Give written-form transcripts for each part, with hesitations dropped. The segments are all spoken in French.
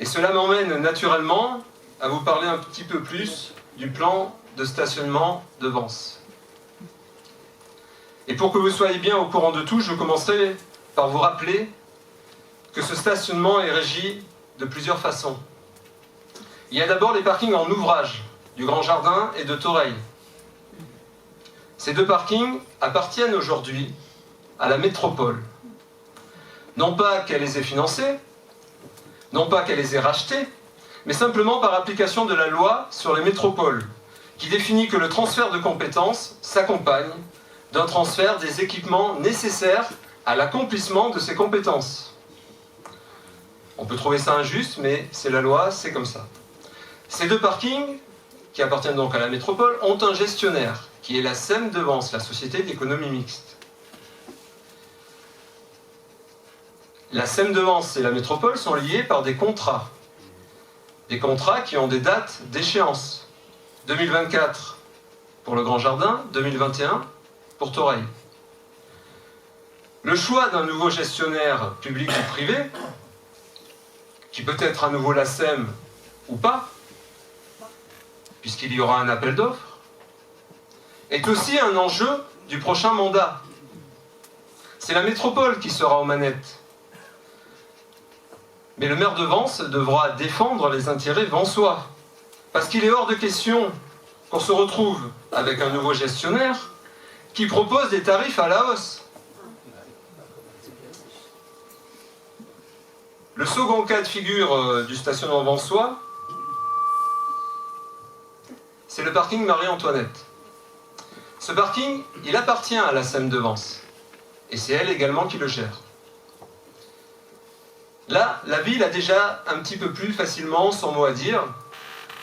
Et cela m'emmène naturellement à vous parler un petit peu plus du plan de stationnement de Vence. Et pour que vous soyez bien au courant de tout, je commencerai par vous rappeler que ce stationnement est régi de plusieurs façons. Il y a d'abord les parkings en ouvrage du Grand Jardin et de Thoreil. Ces deux parkings appartiennent aujourd'hui à la métropole. Non pas qu'elle les ait financés, non pas qu'elle les ait rachetés, mais simplement par application de la loi sur les métropoles, qui définit que le transfert de compétences s'accompagne d'un transfert des équipements nécessaires à l'accomplissement de ces compétences. On peut trouver ça injuste, mais c'est la loi, c'est comme ça. Ces deux parkings, qui appartiennent donc à la métropole, ont un gestionnaire, qui est la SEM de Vence, la Société d'économie mixte. La SEM de Vence et la métropole sont liés par des contrats. Des contrats qui ont des dates d'échéance. 2024 pour le Grand Jardin, 2021 pour Thoreil. Le choix d'un nouveau gestionnaire public ou privé, qui peut être à nouveau la SEM ou pas, puisqu'il y aura un appel d'offres, est aussi un enjeu du prochain mandat. C'est la métropole qui sera aux manettes. Mais le maire de Vence devra défendre les intérêts vensois. Parce qu'il est hors de question qu'on se retrouve avec un nouveau gestionnaire qui propose des tarifs à la hausse. Le second cas de figure du stationnement vensois, c'est le parking Marie-Antoinette. Ce parking, il appartient à la SEM de Vence. Et c'est elle également qui le gère. Là, la ville a déjà un petit peu plus facilement son mot à dire,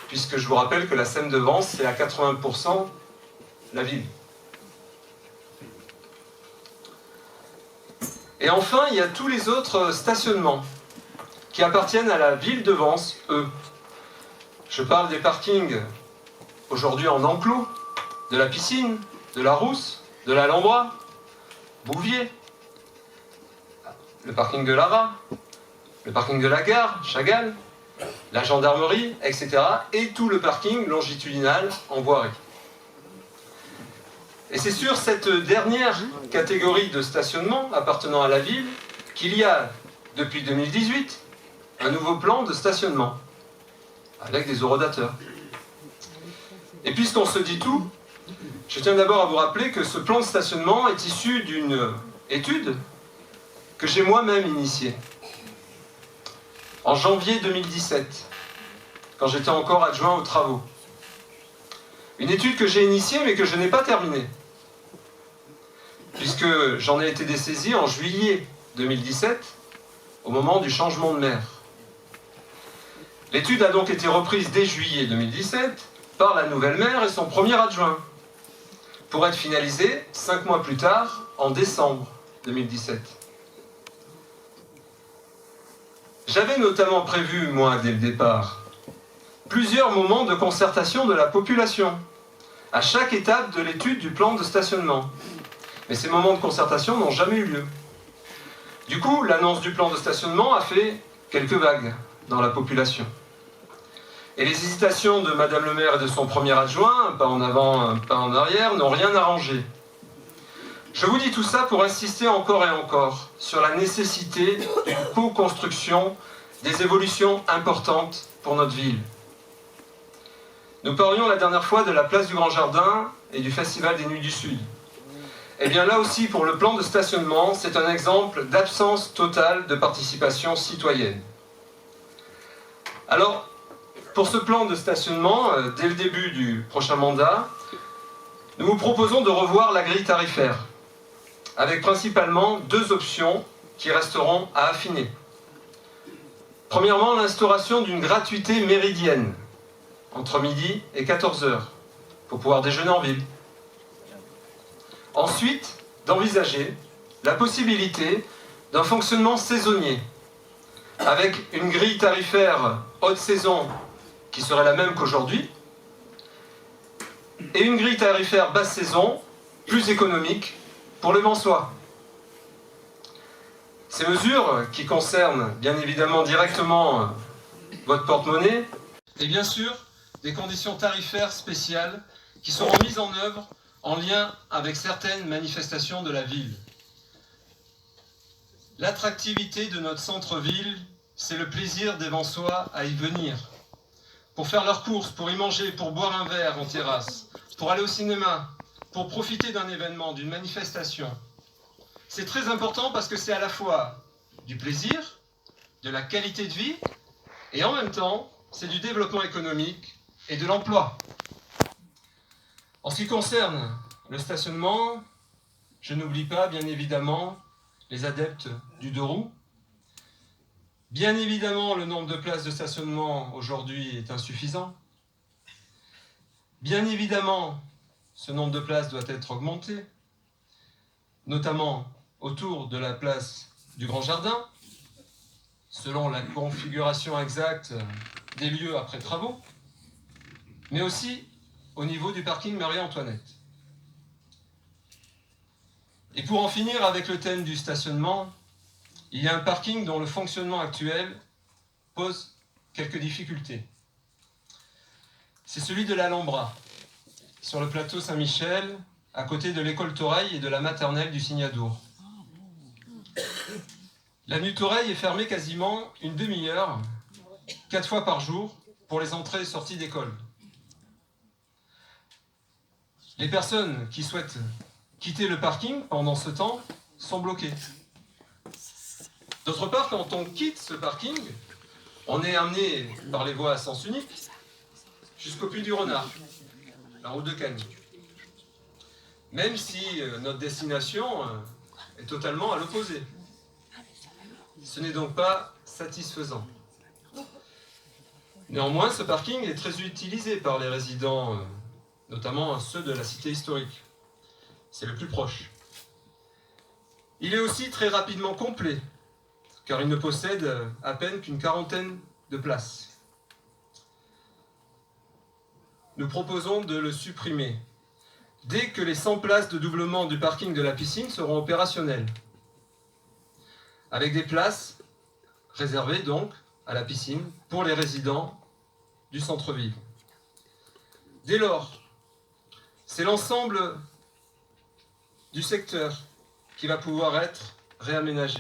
puisque je vous rappelle que la SEM de Vence, c'est à 80% la ville. Et enfin, il y a tous les autres stationnements qui appartiennent à la ville de Vence, eux. Je parle des parkings aujourd'hui en enclos, de la piscine, de la Rousse, de l'Alhambra, Bouvier, le parking de Lara, le parking de la gare, Chagall, la gendarmerie, etc. et tout le parking longitudinal en voirie. Et c'est sur cette dernière catégorie de stationnement appartenant à la ville qu'il y a, depuis 2018, un nouveau plan de stationnement, avec des horodateurs. Et puisqu'on se dit tout, je tiens d'abord à vous rappeler que ce plan de stationnement est issu d'une étude que j'ai moi-même initiée. En janvier 2017, quand j'étais encore adjoint aux travaux. Une étude que j'ai initiée mais que je n'ai pas terminée, puisque j'en ai été dessaisi en juillet 2017, au moment du changement de maire. L'étude a donc été reprise dès juillet 2017 par la nouvelle maire et son premier adjoint, pour être finalisée 5 mois plus tard, en décembre 2017. J'avais notamment prévu, moi, dès le départ, plusieurs moments de concertation de la population, à chaque étape de l'étude du plan de stationnement. Mais ces moments de concertation n'ont jamais eu lieu. Du coup, l'annonce du plan de stationnement a fait quelques vagues dans la population. Et les hésitations de Madame le maire et de son premier adjoint, pas en avant, pas en arrière, n'ont rien arrangé. Je vous dis tout ça pour insister encore et encore sur la nécessité d'une co-construction des évolutions importantes pour notre ville. Nous parlions la dernière fois de la place du Grand Jardin et du Festival des Nuits du Sud. Eh bien là aussi, pour le plan de stationnement, c'est un exemple d'absence totale de participation citoyenne. Alors, pour ce plan de stationnement, dès le début du prochain mandat, nous vous proposons de revoir la grille tarifaire, avec principalement 2 options qui resteront à affiner. Premièrement, l'instauration d'une gratuité méridienne, entre midi et 14h, pour pouvoir déjeuner en ville. Ensuite, d'envisager la possibilité d'un fonctionnement saisonnier, avec une grille tarifaire haute saison qui serait la même qu'aujourd'hui, et une grille tarifaire basse saison plus économique pour les Vensois. Ces mesures, qui concernent bien évidemment directement votre porte-monnaie, et bien sûr des conditions tarifaires spéciales qui seront mises en œuvre en lien avec certaines manifestations de la ville. L'attractivité de notre centre-ville, c'est le plaisir des Vensois à y venir, pour faire leurs courses, pour y manger, pour boire un verre en terrasse, pour aller au cinéma, pour profiter d'un événement, d'une manifestation. C'est très important parce que c'est à la fois du plaisir, de la qualité de vie, et en même temps, c'est du développement économique et de l'emploi. En ce qui concerne le stationnement, je n'oublie pas, bien évidemment, les adeptes du deux roues. Bien évidemment, le nombre de places de stationnement aujourd'hui est insuffisant. Bien évidemment, ce nombre de places doit être augmenté, notamment autour de la place du Grand Jardin, selon la configuration exacte des lieux après travaux, mais aussi au niveau du parking Marie-Antoinette. Et pour en finir avec le thème du stationnement, il y a un parking dont le fonctionnement actuel pose quelques difficultés. C'est celui de l'Alhambra, sur le plateau Saint-Michel, à côté de l'école Toreil et de la maternelle du Signadour. L'avenue Toreil est fermée quasiment une demi-heure, 4 fois par jour, pour les entrées et sorties d'école. Les personnes qui souhaitent quitter le parking pendant ce temps sont bloquées. D'autre part, quand on quitte ce parking, on est amené par les voies à sens unique jusqu'au puits du Renard, la route de Cagnes. Même si notre destination est totalement à l'opposé. Ce n'est donc pas satisfaisant. Néanmoins, ce parking est très utilisé par les résidents, notamment ceux de la cité historique. C'est le plus proche. Il est aussi très rapidement complet, car il ne possède à peine qu'une quarantaine de places. Nous proposons de le supprimer dès que les 100 places de doublement du parking de la piscine seront opérationnelles, avec des places réservées donc à la piscine pour les résidents du centre-ville. Dès lors, c'est l'ensemble du secteur qui va pouvoir être réaménagé.